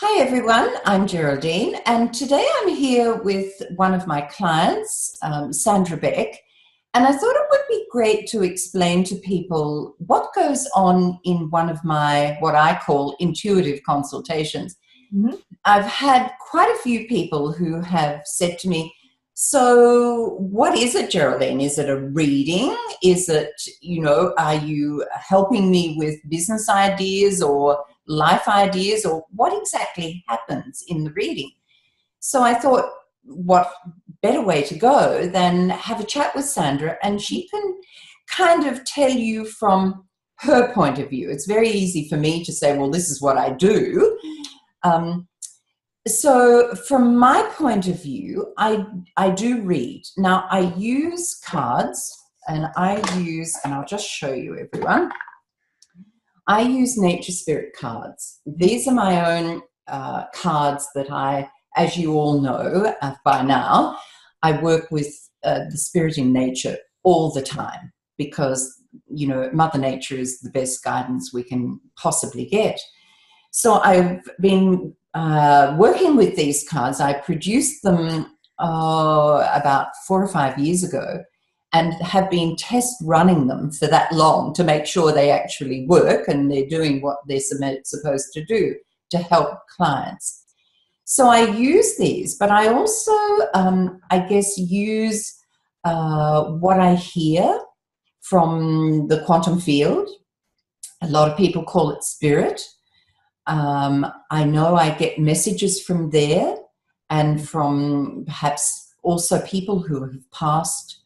Hi everyone, I'm Geraldine, and today I'm here with one of my clients, Sandra Beck, and I thought it would be great to explain to people what goes on in one of my, what I call intuitive consultations. Mhm. I've had quite a few people who have said to me, so what is it, Geraldine? Is it a reading? Is it, are you helping me with business ideas or life ideas, or what exactly happens in the reading? So I thought, what better way to go than have a chat with Sandra, and she can kind of tell you from her point of view. It's very easy for me to say, well, this is what I do. So from my point of view, I do read. Now I use cards, and I'll just show you everyone. I use nature spirit cards. These are my own cards that as you all know by now, I work with the spirit in nature all the time because, Mother Nature is the best guidance we can possibly get. So I've been working with these cards. I produced them about 4 or 5 years ago, and have been test running them for that long to make sure they actually work and they're doing what they're supposed to do to help clients. So I use these, but I also, use what I hear from the quantum field. A lot of people call it spirit. I know I get messages from there, and from perhaps also people who have passed,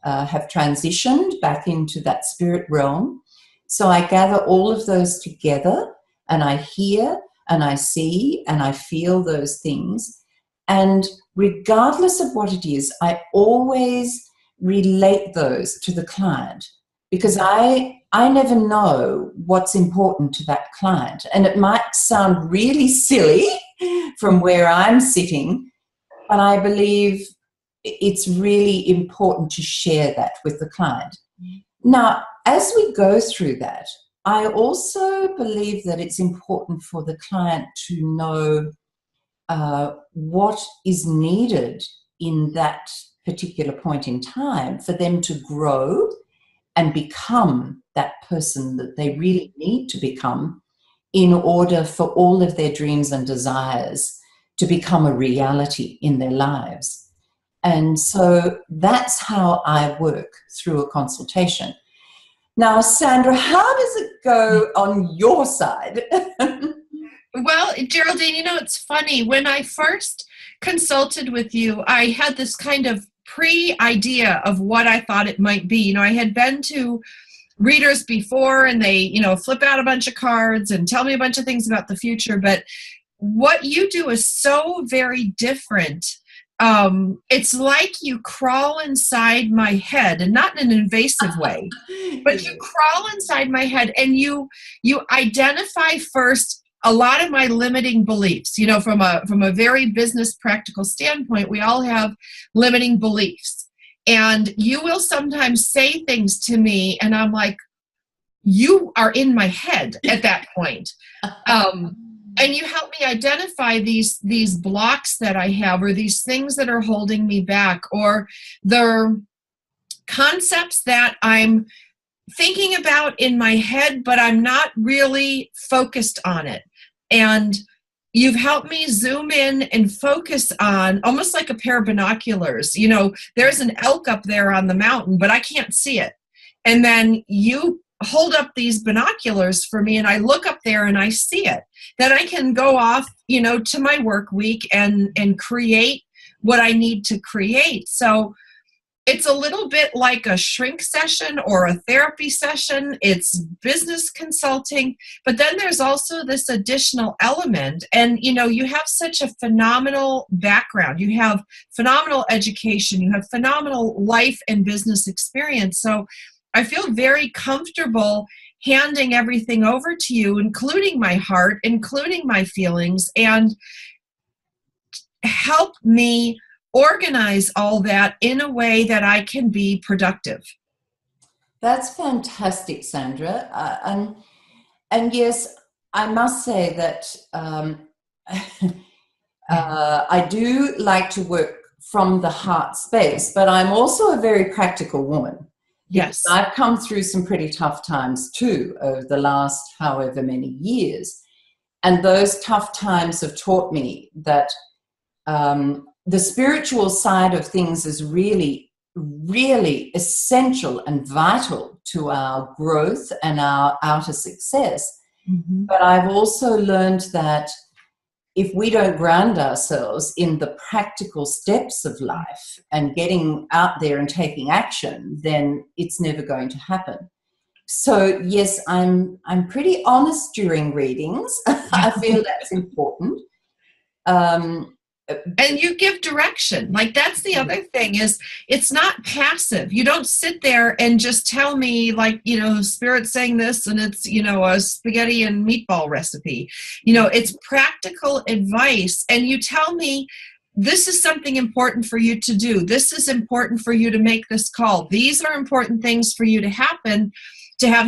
have transitioned back into that spirit realm. So I gather all of those together, and I hear and I see and I feel those things. And regardless of what it is, I always relate those to the client, because I never know what's important to that client. And it might sound really silly from where I'm sitting, but I believe it's really important to share that with the client. Now, as we go through that, I also believe that it's important for the client to know what is needed in that particular point in time for them to grow and become that person that they really need to become in order for all of their dreams and desires to become a reality in their lives. And so that's how I work through a consultation. Now, Sandra, how does it go on your side? Well, Geraldine, it's funny. When I first consulted with you, I had this kind of pre-idea of what I thought it might be. I had been to readers before, and they, flip out a bunch of cards and tell me a bunch of things about the future. But what you do is so very different. It's like you crawl inside my head, and not in an invasive way, but you crawl inside my head, and you identify first a lot of my limiting beliefs. From a very business practical standpoint, we all have limiting beliefs, and you will sometimes say things to me, and I'm like, you are in my head at that point. And you help me identify these blocks that I have, or these things that are holding me back, or the concepts that I'm thinking about in my head, but I'm not really focused on it. And you've helped me zoom in and focus on, almost like a pair of binoculars. There's an elk up there on the mountain, but I can't see it. And then you hold up these binoculars for me, and I look up there and I see it. Then I can go off, to my work week and create what I need to create. So it's a little bit like a shrink session or a therapy session. It's business consulting, but then there's also this additional element. And, you have such a phenomenal background. You have phenomenal education. You have phenomenal life and business experience. So I feel very comfortable handing everything over to you, including my heart, including my feelings, and help me organize all that in a way that I can be productive. That's fantastic, Sandra. And yes, I must say that I do like to work from the heart space, but I'm also a very practical woman. Yes. I've come through some pretty tough times too over the last however many years. And those tough times have taught me that the spiritual side of things is really, really essential and vital to our growth and our outer success. Mm-hmm. But I've also learned that if we don't ground ourselves in the practical steps of life and getting out there and taking action, then it's never going to happen. So yes, I'm pretty honest during readings. I feel that's important. And you give direction. Like, that's the other thing, is it's not passive. You don't sit there and just tell me, like, Spirit's saying this and it's, a spaghetti and meatball recipe. It's practical advice. And you tell me, this is something important for you to do. This is important for you to make this call. These are important things for you to have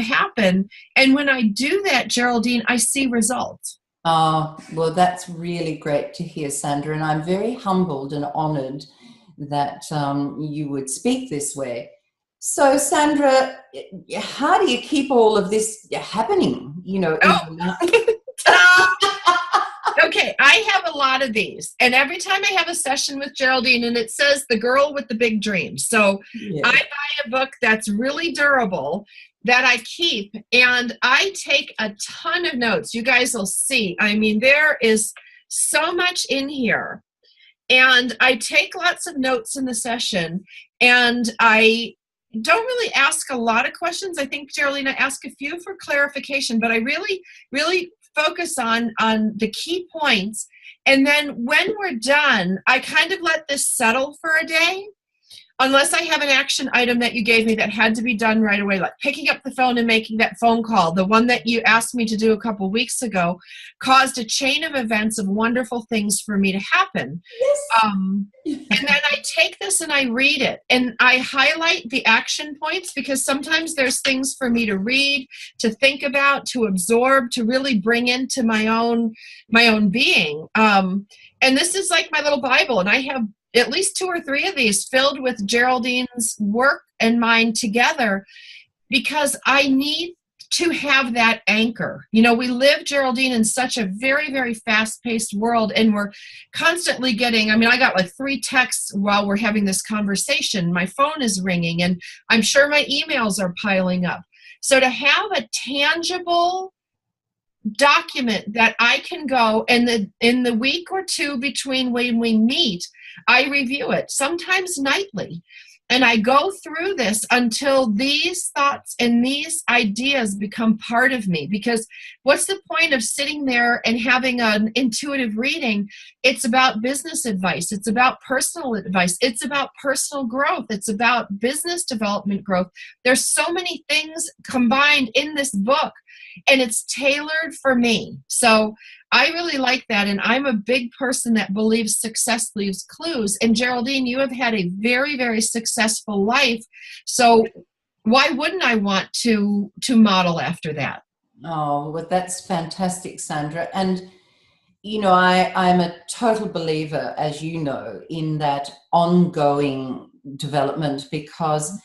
happen. And when I do that, Geraldine, I see results. Oh, well, that's really great to hear, Sandra. And I'm very humbled and honored that you would speak this way. So, Sandra, how do you keep all of this happening? Okay, I have a lot of these. And every time I have a session with Geraldine, and it says the girl with the big dreams. So I buy a book that's really durable that I keep, and I take a ton of notes. You guys will see. I mean, there is so much in here. And I take lots of notes in the session, and I don't really ask a lot of questions. I think, Geraldine, I ask a few for clarification, but I really, really focus on the key points. And then when we're done, I kind of let this settle for a day, unless I have an action item that you gave me that had to be done right away, like picking up the phone and making that phone call. The one that you asked me to do a couple weeks ago caused a chain of events of wonderful things for me to happen. Yes. And then I take this and I read it, and I highlight the action points, because sometimes there's things for me to read, to think about, to absorb, to really bring into my own being. And this is like my little Bible, and I have at least 2 or 3 of these filled with Geraldine's work and mine together, because I need to have that anchor. We live, Geraldine, in such a very, very fast-paced world, and we're constantly getting, I got like 3 texts while we're having this conversation. My phone is ringing, and I'm sure my emails are piling up. So to have a tangible document that I can go, and in the week or 2 between when we meet, I review it, sometimes nightly. And I go through this until these thoughts and these ideas become part of me. Because what's the point of sitting there and having an intuitive reading? It's about business advice. It's about personal advice. It's about personal growth. It's about business development growth. There's so many things combined in this book, and it's tailored for me. So I really like that, and I'm a big person that believes success leaves clues. And Geraldine, you have had a very, very successful life, so why wouldn't I want to model after that? Oh, well, that's fantastic, Sandra. And I'm a total believer, as you know, in that ongoing development, because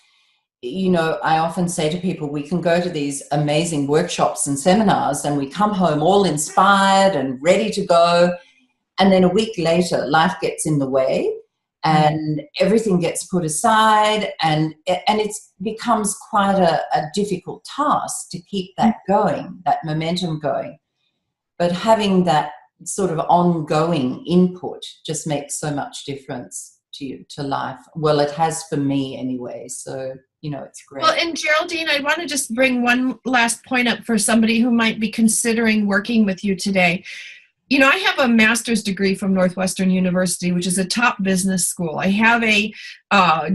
I often say to people, we can go to these amazing workshops and seminars and we come home all inspired and ready to go. And then a week later, life gets in the way and everything gets put aside, and it becomes quite a difficult task to keep that going, that momentum going. But having that sort of ongoing input just makes so much difference to life. Well, it has for me anyway. So it's great. Well, and Geraldine, I want to just bring one last point up for somebody who might be considering working with you today. I have a master's degree from Northwestern University, which is a top business school. I have a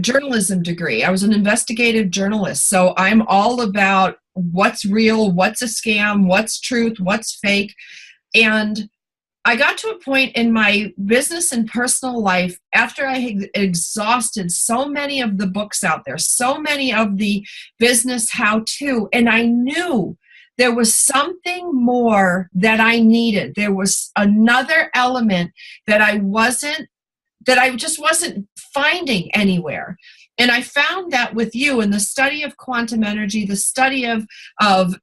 journalism degree. I was an investigative journalist. So I'm all about what's real, what's a scam, what's truth, what's fake. And I got to a point in my business and personal life after I had exhausted so many of the books out there, so many of the business how-to, and I knew there was something more that I needed. There was another element that I just wasn't finding anywhere. And I found that with you in the study of quantum energy, the study of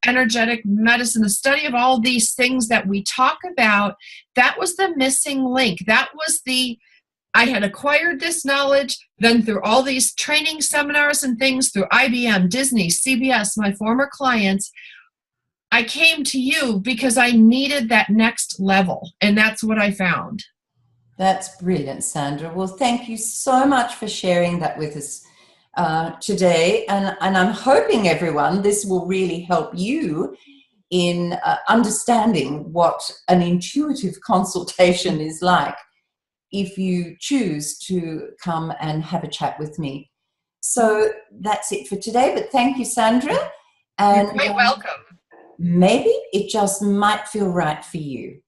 energetic medicine, the study of all these things that we talk about, that was the missing link. That was I had acquired this knowledge, then through all these training seminars and things, through IBM, Disney, CBS, my former clients, I came to you because I needed that next level. And that's what I found. That's brilliant, Sandra. Well, thank you so much for sharing that with us today. And I'm hoping, everyone, this will really help you in understanding what an intuitive consultation is like if you choose to come and have a chat with me. So that's it for today. But thank you, Sandra. And you're quite welcome. Maybe it just might feel right for you.